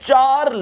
4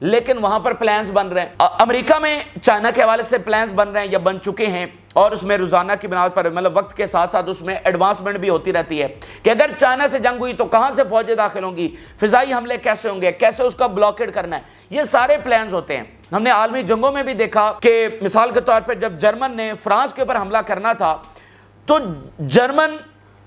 لیکن وہاں پر پلانز بن رہے ہیں. امریکہ میں چائنا کے حوالے سے پلانز بن رہے ہیں یا بن چکے ہیں, اور اس میں روزانہ کی بنیاد پر مطلب وقت کے ساتھ ساتھ اس میں ایڈوانسمنٹ بھی ہوتی رہتی ہے کہ اگر چائنا سے جنگ ہوئی تو کہاں سے فوجیں داخل ہوں گی, فضائی حملے کیسے ہوں گے, کیسے اس کا بلاکیڈ کرنا ہے, یہ سارے پلانز ہوتے ہیں. ہم نے عالمی جنگوں میں بھی دیکھا کہ مثال کے طور پر جب جرمن نے فرانس کے اوپر حملہ کرنا تھا تو جرمن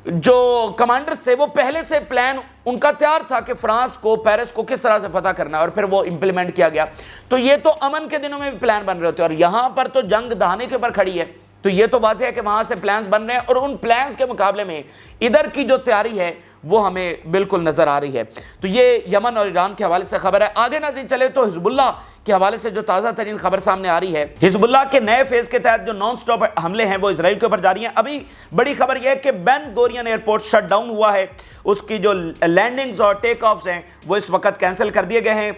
جو کمانڈرز تھے وہ پہلے سے پلان ان کا تیار تھا کہ فرانس کو, پیرس کو کس طرح سے فتح کرنا ہے, اور پھر وہ امپلیمنٹ کیا گیا. تو یہ تو امن کے دنوں میں بھی پلان بن رہے ہوتے ہیں, اور یہاں پر تو جنگ دہانے کے اوپر کھڑی ہے. تو یہ تو واضح ہے کہ وہاں سے پلانز بن رہے ہیں, اور ان پلانز کے مقابلے میں ادھر کی جو تیاری ہے وہ ہمیں بالکل نظر آ رہی ہے. تو یہ یمن اور ایران کے حوالے سے خبر ہے. آگے ناظرین چلے تو حزب اللہ کے حوالے سے جو تازہ ترین خبر سامنے آ رہی ہے, حزب اللہ کے نئے فیز کے تحت جو نان سٹاپ حملے ہیں وہ اسرائیل کے اوپر جاری ہیں. ابھی بڑی خبر یہ ہے کہ بین گورین ایئرپورٹ شٹ ڈاؤن ہوا ہے, اس کی جو لینڈنگز اور ٹیک آفز ہیں وہ اس وقت کینسل کر دیے گئے ہیں.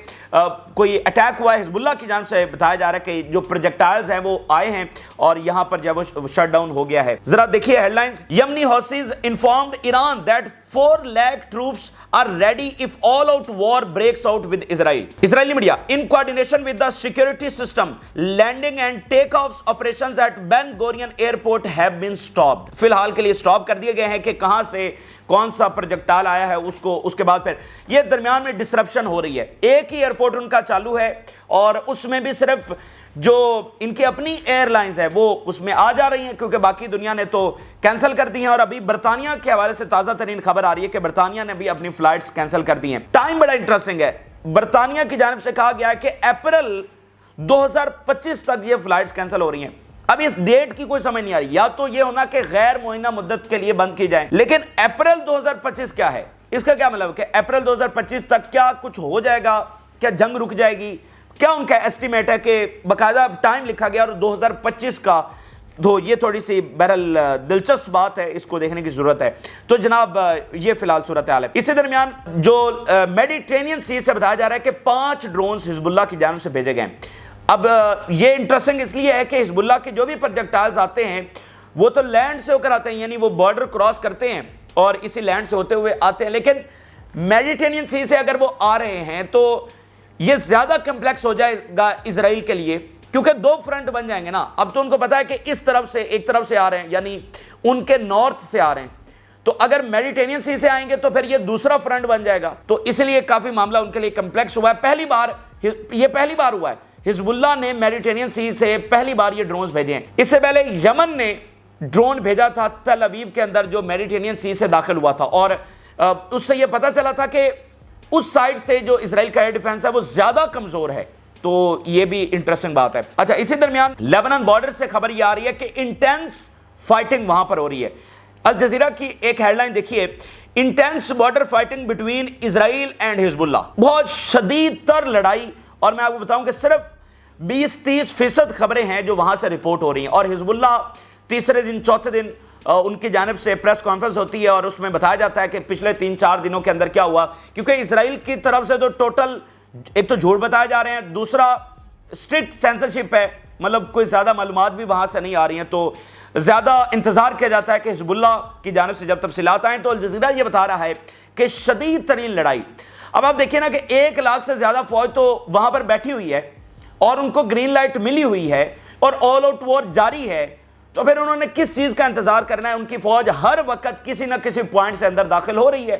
کوئی اٹیک ہوا ہے حزب اللہ کی جانب سے, بتایا جا رہا ہے کہ جو پروجیکٹائلز ہیں وہ آئے ہیں اور یہاں پر جو ہے وہ شٹ ڈاؤن ہو گیا ہے. ذرا دیکھیے ہیڈ لائنز. یمنی houses informed Iran that 4 lakh troops are ready if all out war breaks out with Israel. Israeli media, in coordination with the security system, landing and takeoffs operations at Ben Gurion airport have been stopped. فی الحال کے لیے stop کر دیے گئے ہیں کہ کہاں سے کون سا پروجیکٹائل آیا ہے اس کے بعد پھر یہ درمیان میں ڈسرپشن ہو رہی ہے. ایک ہی ایئرپورٹ ان کا چالو ہے اور اس میں بھی صرف جو ان کی اپنی ایئر لائنز ہیں وہ اس میں آ جا رہی ہیں کیونکہ باقی دنیا نے تو کینسل کر دی ہیں. اور ابھی برطانیہ کے حوالے سے تازہ ترین خبر آ رہی ہے کہ برطانیہ نے بھی اپنی فلائٹس کینسل کر دی ہیں. ٹائم بڑا انٹرسٹنگ ہے. برطانیہ کی جانب سے کہا گیا ہے کہ اپریل 2025 تک یہ فلائٹس کینسل ہو رہی ہیں. اب اس ڈیٹ کی کوئی سمجھ نہیں آ رہی, یا تو یہ ہونا کہ غیر معینہ مدت کے لیے بند کی جائیں, لیکن اپریل 2025 کیا ہے, اس کا کیا مطلب کہ اپریل 2025 تک کیا کچھ ہو جائے گا, کیا جنگ رک جائے گی, کیا ان کا ایسٹیمیٹ ہے کہ باقاعدہ ٹائم لکھا گیا اور 2025 کا, تو یہ تھوڑی سی بہرحال دلچسپ بات ہے, اس کو دیکھنے کی ضرورت ہے. تو جناب یہ فی الحال صورتحال ہے. اسی درمیان جو میڈیٹرینین سی سے بتایا جا رہا ہے کہ 5 ڈرونز حزب اللہ کی جانب سے بھیجے گئے. اب یہ انٹرسٹنگ اس لیے ہے کہ حزب اللہ کے جو بھی پروجیکٹائلز آتے ہیں وہ تو لینڈ سے ہو کر آتے ہیں, یعنی وہ بارڈر کراس کرتے ہیں اور اسی لینڈ سے ہوتے ہوئے آتے ہیں, لیکن میڈیٹرینین سی سے اگر وہ آ رہے ہیں تو یہ زیادہ کمپلیکس ہو جائے گا اسرائیل کے لیے, کیونکہ 2 فرنٹ بن جائیں گے نا. اب تو ان کو پتا ہے کہ اس طرف سے ایک طرف سے آ رہے ہیں, یعنی ان کے نارتھ سے آ رہے ہیں, تو اگر میڈیٹرینین سی سے آئیں گے تو پھر یہ دوسرا فرنٹ بن جائے گا. تو اس لیے کافی معاملہ ان کے لیے کمپلیکس ہوا ہے. پہلی بار ہوا ہے حزب اللہ نے میڈیٹرینین سی سے پہلی بار یہ ڈرونز بھیجے ہیں. اس سے پہلے یمن نے ڈرون بھیجا تھا تل ابیب کے اندر جو میڈیٹرینین سی سے داخل ہوا تھا, اور اس سے یہ پتا چلا تھا کہ اس سائڈ سے جو اسرائیل کا ایئر ڈیفنس ہے وہ زیادہ کمزور ہے. تو یہ بھی انٹرسٹنگ بات ہے. اچھا, اسی درمیان لیبنان بارڈر سے خبر یہ آ رہی ہے کہ انٹینس فائٹنگ وہاں پر ہو رہی ہے. الجزیرہ کی ایک ہیڈ لائن دیکھیے, intense border fighting between Israel and حزب اللہ. بہت شدید تر لڑائی, اور میں آپ کو بتاؤں کہ صرف 20-30% خبریں ہیں جو وہاں سے رپورٹ ہو رہی ہیں. اور حزب اللہ تیسرے دن چوتھے دن ان کی جانب سے پریس کانفرنس ہوتی ہے اور اس میں بتایا جاتا ہے کہ پچھلے 3-4 دنوں کے اندر کیا ہوا, کیونکہ اسرائیل کی طرف سے تو ٹوٹل ایک تو جھوٹ بتائے جا رہے ہیں, دوسرا اسٹرکٹ سینسرشپ ہے, مطلب کوئی زیادہ معلومات بھی وہاں سے نہیں آ رہی ہیں, تو زیادہ انتظار کیا جاتا ہے کہ حزب اللہ کی جانب سے جب تفصیلات آئیں. تو الجزیرہ یہ بتا رہا ہے کہ شدید ترین لڑائی. اب آپ دیکھیں نا کہ 1 لاکھ سے زیادہ فوج تو وہاں پر بیٹھی ہوئی ہے اور ان کو گرین لائٹ ملی ہوئی ہے اور آل آؤٹ وار جاری ہے, تو پھر انہوں نے کس چیز کا انتظار کرنا ہے. ان کی فوج ہر وقت کسی نہ کسی پوائنٹ سے اندر داخل ہو رہی ہے.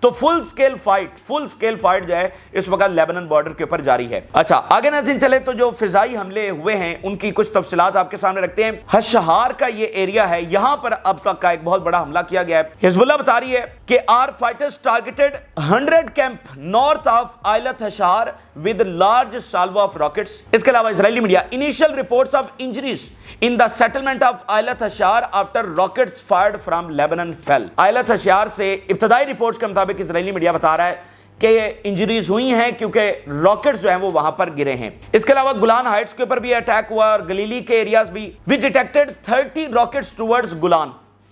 تو فل سکیل فائٹ جو ہے اس وقت لیبنان بارڈر کے اوپر جاری ہے. اچھا, آگے ناظرین چلے تو جو فضائی حملے ہوئے ہیں ان کی کچھ تفصیلات آپ کے سامنے رکھتے ہیں. ہشہار کا یہ ایریا ہے, یہاں پر اب تک کا ایک بہت بڑا حملہ کیا گیا ہے. حزب اللہ بتا رہی ہے کہ our fighters targeted 100 camp north of Ayelet Hashahar with large salvo of rockets. اس کے علاوہ اسرائیلی media, initial reports of injuries in the settlement of Eilat Hashar after rockets fired from Lebanon fell. Eilat Hashar سے ابتدائی reports کے مطابق اسرائیلی media بتا رہا ہے کہ انجریز ہوئی ہیں کیونکہ راکٹس جو ہیں وہ وہاں پر گرے ہیں. اس کے علاوہ گولان ہائٹس کے اوپر بھی اٹیک ہوا اور گلیلی کے ایریاز بھی. We detected 30 rockets towards Golan.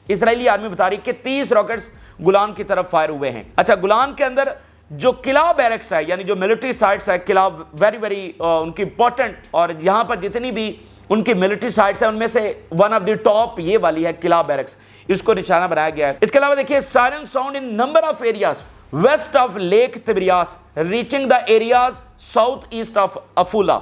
اسرائیلی آرمی بتا رہی کہ 30 راکٹس گولان کی طرف فائر ہوئے ہیں. اچھا, گولان کے اندر جو قلعہ بیرکس ہے, یعنی جو ملٹری سائٹس ہے, قلعہ ویری ان کی امپورٹنٹ, اور یہاں پر جتنی بھی ان کی ملٹری سائٹس ہیں ان میں سے ون آف دی ٹاپ یہ والی ہے قلعہ بیرکس, اس کو نشانہ بنایا گیا ہے. اس کے علاوہ دیکھیے, siren sound in number of areas west of Lake Tiberias, reaching the areas southeast of Afula.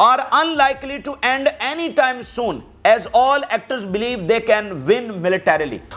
are unlikely to end any time soon as all actors believe they can win militarily।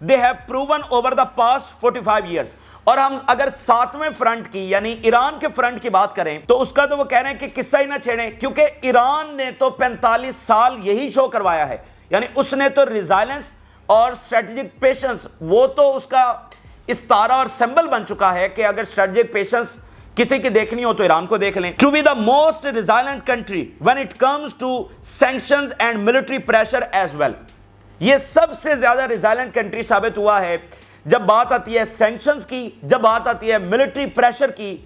they have proven over the past 45 years. اور ہم اگر ساتویں front کی یعنی ایران کے front کی بات کریں تو اس کا تو وہ کہہ رہے ہیں کہ قصہ ہی نہ چھیڑیں، کیونکہ ایران نے تو 45 سال یہی شو کروایا ہے. یعنی اس نے تو ریزائلنس اور اسٹریٹجک پیشنس وہ تو اس کا استارہ اور سمبل بن چکا ہے کہ اگر اسٹریٹجک پیشنس کسی کی دیکھنی ہو تو ایران کو دیکھ لیں. To be the most resilient country when it comes to sanctions and military pressure as well. یہ سب سے زیادہ ریزائلنٹ کنٹری ثابت ہوا ہے جب بات آتی ہے سینکشنز کی، جب بات آتی ہے ملٹری پریشر کی،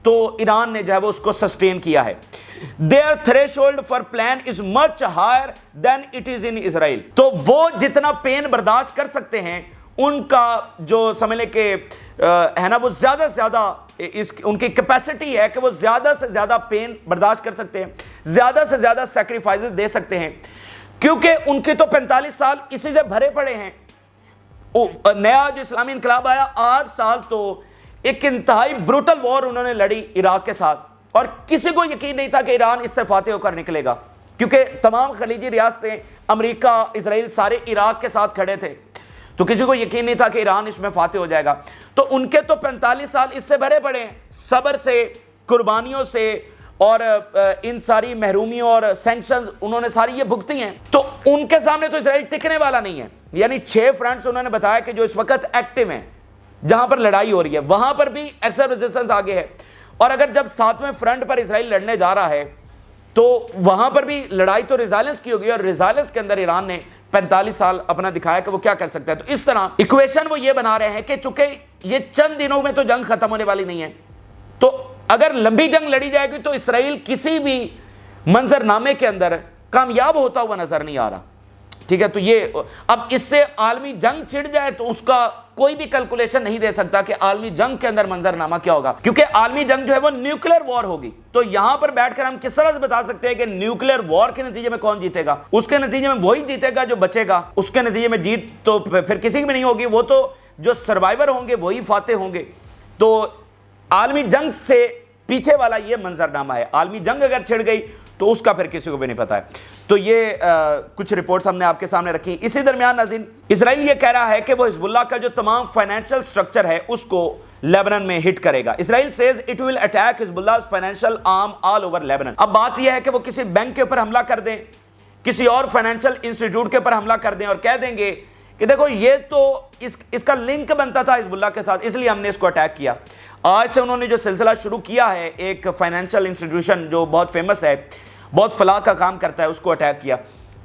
تو ایران نے جو ہے وہ اس کو سسٹین کیا ہے. Their threshold for plan is much higher than it is in Israel. تو وہ جتنا پین برداشت کر سکتے ہیں ان کا جو سمجھ لیں کہ ہے نا وہ زیادہ سے زیادہ ان کی کیپیسٹی ہے کہ وہ زیادہ سے زیادہ پین برداشت کر سکتے ہیں، زیادہ سے زیادہ سیکریفائزز دے سکتے ہیں، کیونکہ ان کی تو 45 سال اسی سے بھرے پڑے ہیں. نیا جو اسلامی انقلاب آیا 8 سال تو ایک انتہائی بروٹل وار انہوں نے لڑی عراق کے ساتھ، اور کسی کو یقین نہیں تھا کہ ایران اس سے فاتح ہو کر نکلے گا، کیونکہ تمام خلیجی ریاستیں امریکہ، اسرائیل سارے عراق کے ساتھ کھڑے تھے، تو کسی کو یقین نہیں تھا کہ ایران اس میں فاتح ہو جائے گا. تو ان کے تو 45 سال اس سے بھرے پڑے ہیں، صبر سے، قربانیوں سے، اور ان ساری محرومیوں اور سینکشنز انہوں نے ساری یہ بھگتی ہیں. تو ان کے سامنے تو اسرائیل ٹکنے والا نہیں ہے. یعنی 6 فرنٹس انہوں نے بتایا کہ جو اس وقت ایکٹیو ہیں، جہاں پر لڑائی ہو رہی ہے وہاں پر بھی ایکسٹرا ریزسٹنس آگے ہے. اور اگر جب 7ویں فرنٹ پر اسرائیل لڑنے جا رہا ہے تو وہاں پر بھی لڑائی تو ریزائلنس کی ہوگی، اور ریزائلنس کے اندر ایران نے 45 سال اپنا دکھایا کہ وہ کیا کر سکتا ہے. تو اس طرح ایکویشن وہ یہ بنا رہے ہیں کہ چونکہ یہ چند دنوں میں تو جنگ ختم ہونے والی نہیں ہے، تو اگر لمبی جنگ لڑی جائے گی تو اسرائیل کسی بھی منظرنامے کے اندر کامیاب ہوتا ہوا نظر نہیں آ رہا. ٹھیک ہے، تو یہ اب اس سے عالمی جنگ چھڑ جائے تو اس کا کوئی بھی کیلکولیشن نہیں دے سکتا کہ عالمی جنگ کے اندر منظرنامہ کیا ہوگا، کیونکہ عالمی جنگ جو ہے وہ نیوکلیر وار ہوگی. تو یہاں پر بیٹھ کر ہم کس طرح سے بتا سکتے ہیں کہ نیوکلیر وار کے نتیجے میں کون جیتے گا؟ اس کے نتیجے میں وہی جیتے گا جو بچے گا. اس کے نتیجے میں جیت تو پھر کسی کی بھی نہیں ہوگی، وہ تو جو سروائیور ہوں گے وہی فاتح ہوں گے. تو عالمی جنگ سے پیچھے والا یہ منظرنامہ ہے. عالمی جنگ اگر چھڑ گئی تو اس کا پھر کسی کو بھی نہیں پتا ہے. تو یہ کچھ رپورٹس ہم نے آپ کے سامنے رکھی. اسی درمیان ناظرین، اسرائیل یہ کہہ رہا ہے کہ وہ حزب اللہ کا جو تمام فائنینشل سٹرکچر ہے اس کو لیبنان میں ہٹ کرے گا. اسرائیل says it will attack حزب اللہ's financial arm all over Lebanon. اب بات یہ ہے کہ وہ کسی بینک کے اوپر حملہ کر دیں، کسی اور فائنینشل انسٹیٹیوٹ کے اوپر حملہ کر دیں اور کہہ دیں گے کہ دیکھو یہ تو اس کا لنک بنتا تھا حزب اللہ کے ساتھ، اس لیے ہم نے اس کو اٹیک کیا. آج سے انہوں نے جو سلسلہ شروع کیا ہے، ایک فائنینشل انسٹیٹیوشن جو بہت فیمس ہے، بہت فلاح کا کام کرتا ہے، اس کو اٹیک کیا.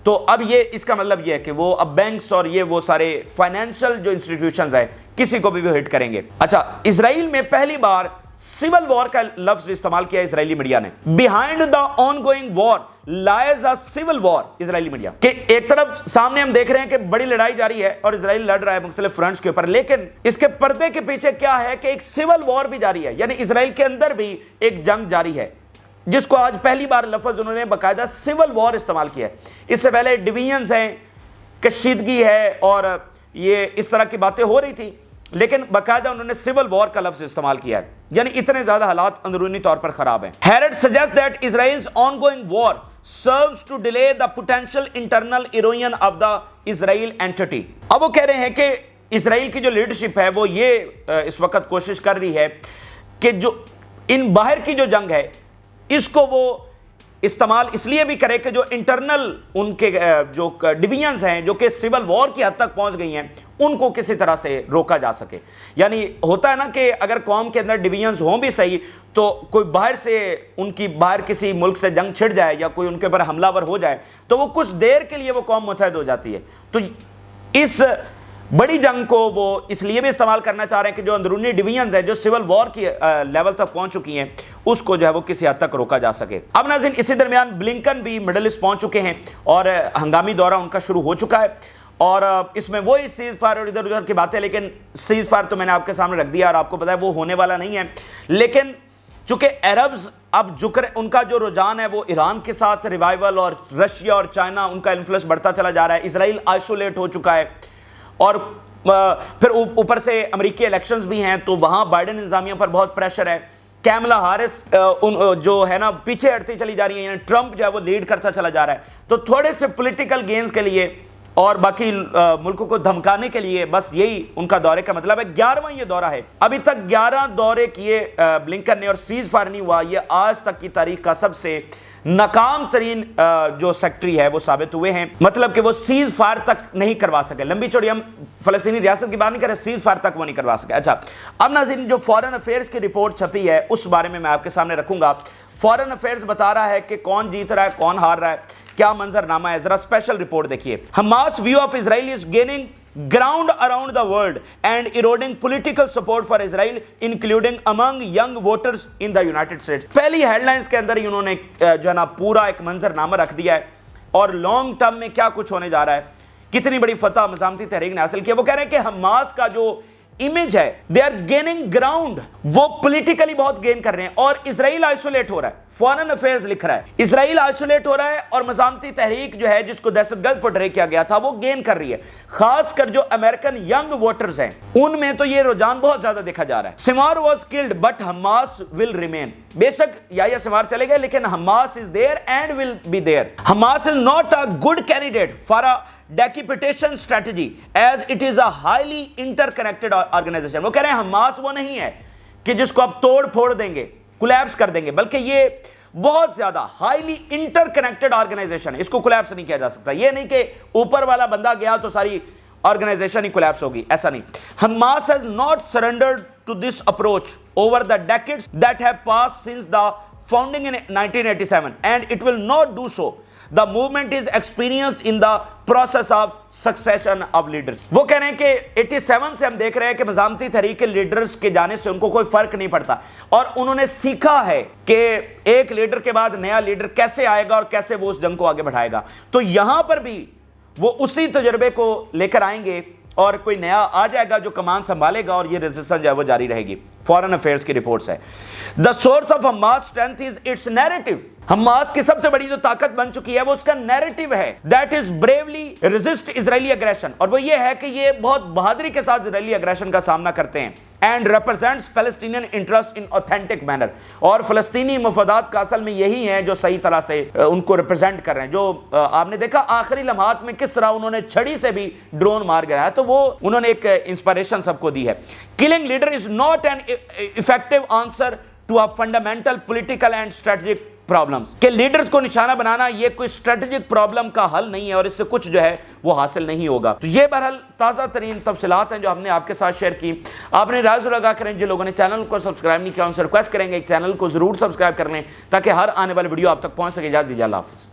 تو اب یہ اس کا مطلب یہ ہے کہ وہ اب بینکس اور یہ وہ سارے فائنینشل جو انسٹیٹیوشنز ہیں کسی کو بھی وہ ہٹ کریں گے. اچھا، اسرائیل میں پہلی بار سول وار کا لفظ استعمال کیا اسرائیلی میڈیا نے. Behind the ongoing war lies a civil war. اسرائیلی میڈیا کہ ایک طرف سامنے ہم دیکھ رہے ہیں کہ بڑی لڑائی جاری ہے اور اسرائیل لڑ رہا ہے مختلف فرنٹس کے اوپر، لیکن اس کے پردے کے پیچھے کیا ہے کہ ایک سول وار بھی جاری ہے. یعنی اسرائیل کے اندر بھی ایک جنگ جاری ہے، جس کو آج پہلی بار لفظ انہوں نے باقاعدہ سول وار استعمال کیا ہے. اس سے پہلے ڈویژنز ہیں، کشیدگی ہے اور یہ اس طرح کی باتیں ہو رہی تھی، لیکن باقاعدہ انہوں نے سول وار کا لفظ استعمال کیا ہے. یعنی اتنے زیادہ حالات اندرونی طور پر خراب ہیں. Heard suggest that Israel's ongoing war serves to delay the potential internal erosion of the Israel entity. اب وہ کہہ رہے ہیں کہ اسرائیل کی جو لیڈرشپ ہے وہ یہ اس وقت کوشش کر رہی ہے کہ جو ان باہر کی جو جنگ ہے اس کو وہ استعمال اس لیے بھی کرے کہ جو انٹرنل ان کے جو ڈویژنز ہیں جو کہ سول وار کی حد تک پہنچ گئی ہیں ان کو کسی طرح سے روکا جا سکے. یعنی ہوتا ہے نا کہ اگر قوم کے اندر ڈویژنز ہوں بھی صحیح، تو کوئی باہر سے ان کی باہر کسی ملک سے جنگ چھڑ جائے یا کوئی ان کے اوپر حملہ ور ہو جائے تو وہ کچھ دیر کے لیے وہ قوم متحد ہو جاتی ہے. تو اس بڑی جنگ کو وہ اس لیے بھی استعمال کرنا چاہ رہے ہیں کہ جو اندرونی ڈویژنز ہیں جو سول وار کی لیول تک پہنچ چکی ہیں اس کو جو ہے وہ کسی حد تک روکا جا سکے. اب ناظرین، اسی درمیان بلنکن بھی مڈل ایسٹ پہنچ چکے ہیں اور ہنگامی دورہ ان کا شروع ہو چکا ہے، اور اس میں وہی سیز فائر اور ادھر ادھر کی باتیں، لیکن سیز فائر تو میں نے آپ کے سامنے رکھ دیا اور آپ کو پتا ہے وہ ہونے والا نہیں ہے. لیکن چونکہ عربز اب ان کا جو رجحان ہے وہ ایران کے ساتھ ریوائول، اور رشیا اور چائنا ان کا انفلوئنس بڑھتا چلا جا رہا ہے. اسرائیل آئسولیٹ ہو چکا ہے، اور پھر اوپر سے امریکی الیکشنز بھی ہیں تو وہاں بائیڈن انتظامیہ پر بہت پریشر ہے. کیملا ہارس جو ہے نا پیچھے ہٹتی چلی جا رہی ہیں، یعنی ٹرمپ جو ہے وہ لیڈ کرتا چلا جا رہا ہے. تو تھوڑے سے پولیٹیکل گینز کے لیے اور باقی ملکوں کو دھمکانے کے لیے بس یہی ان کا دورے کا مطلب ہے. 11واں یہ دورہ ہے. ابھی تک 11 دورے کیے بلنکن نے اور سیز فائر نہیں ہوا. یہ آج تک کی تاریخ کا سب سے ناکام ترین جو سیکٹری ہے وہ ثابت ہوئے ہیں. مطلب کہ وہ سیز فائر تک نہیں کروا سکے. لمبی چوڑی ہم فلسطینی ریاست کی بات نہیں کر رہے, سیز فائر تک وہ نہیں کروا سکے. اچھا, اب ناظرین جو فورن افیئرز کی رپورٹ چھپی ہے اس بارے میں آپ کے سامنے رکھوں گا. فورن افیئرز بتا رہا ہے کہ کون جیت رہا ہے, کون ہار رہا ہے, کیا منظر نامہ ہے. ذرا اسپیشل رپورٹ دیکھیے. Hamas view of Israel is gaining ground around the world and eroding political support for Israel including among young voters in the United States. پہلی ہیڈ لائنز کے اندر ہی انہوں نے جو ہے نا پورا ایک منظر نامہ رکھ دیا ہے اور لانگ ٹرم میں کیا کچھ ہونے جا رہا ہے, کتنی بڑی فتح مزاحمتی تحریک نے حاصل کیا. وہ کہہ رہے ہیں کہ حماس کا جو امیج ہے they are gaining ground, وہ پولیٹیکلی بہت گین کر رہے ہیں اور اسرائیل آئسولیٹ ہو رہا ہے. فورن افیئرز لکھ رہا ہے اسرائیل آئسولیٹ ہو رہا ہے اور مزاحمتی تحریک جو ہے جس کو دہشت گرد پورٹرے کیا گیا تھا وہ گین کر رہی ہے. خاص کر جو امریکن ینگ ووٹرز ہیں ان میں تو یہ رجحان بہت زیادہ دیکھا جا رہا ہے. Sinwar was killed but Hamas will remain. بے شک یا سمار چلے گئے لیکن Hamas is there and will be there. Hamas is not a good candidate for a decapitation strategy as it is a highly interconnected organization. وہ کہہ رہے ہیں حماس وہ نہیں ہے کہ جس کو آپ توڑ پھوڑ دیں گے, کولیپس کر دیں گے, بلکہ یہ بہت زیادہ ہائیلی انٹر کنیکٹڈ آرگنائزیشن ہے. اس کو کولیپس نہیں کیا جا سکتا. یہ نہیں کہ اوپر والا بندہ گیا تو ساری آرگنائزیشن ہی کولیپس ہوگی, ایسا نہیں. Hamas has not surrendered to this approach over the decades that have passed since the founding in 1987 and it will not do so. The movement is experienced in the process of succession of leaders. وہ کہہ رہے ہیں کہ 87 سے ہم دیکھ رہے ہیں کہ مزاحمتی تحریک کے لیڈرز کے جانے سے ان کو کوئی فرق نہیں پڑتا اور انہوں نے سیکھا ہے کہ ایک لیڈر کے بعد نیا لیڈر کیسے آئے گا اور کیسے وہ اس جنگ کو آگے بڑھائے گا. تو یہاں پر بھی وہ اسی تجربے کو لے کر آئیں گے اور کوئی نیا آ جائے گا جو کمان سنبھالے گا اور یہ ریزسٹنس جو ہے وہ جاری رہے گی. فورن افیئرز کی رپورٹس ہے. The source of Hamas strength is its narrative. Hamas کی سب سے بڑی جو طاقت بن چکی ہے وہ اس کا نیریٹو ہے. That is bravely resist Israeli aggression. اور وہ یہ ہے کہ یہ بہت بہادری کے ساتھ اسرائیلی اگریشن کا سامنا کرتے ہیں. And represents Palestinian interest in authentic manner. اور فلسطینی مفادات کا اصل میں یہی ہیں جو صحیح طرح سے ان کو ریپرزینٹ کر رہے ہیں. جو آپ نے دیکھا آخری لمحات میں کس طرح انہوں نے چھڑی سے بھی ڈرون مار گیا ہے, تو وہ انہوں نے ایک انسپائریشن سب کو دی ہے. Killing leader is not an effective answer to a fundamental political and strategic problems. کہ لیڈرز کو نشانہ بنانا یہ کوئی اسٹریٹجک پرابلم کا حل نہیں ہے اور اس سے کچھ جو ہے وہ حاصل نہیں ہوگا. تو یہ بہرحال تازہ ترین تفصیلات ہیں جو ہم نے آپ کے ساتھ شیئر کی. آپ نے رائے ضرور لگا کریں. جن لوگوں نے چینل کو سبسکرائب نہیں کیا ان سے ریکویسٹ کریں گے ایک چینل کو ضرور سبسکرائب کر لیں تاکہ ہر آنے والی ویڈیو آپ تک پہنچ سکے. اجازت دیجیے, اللہ حافظ.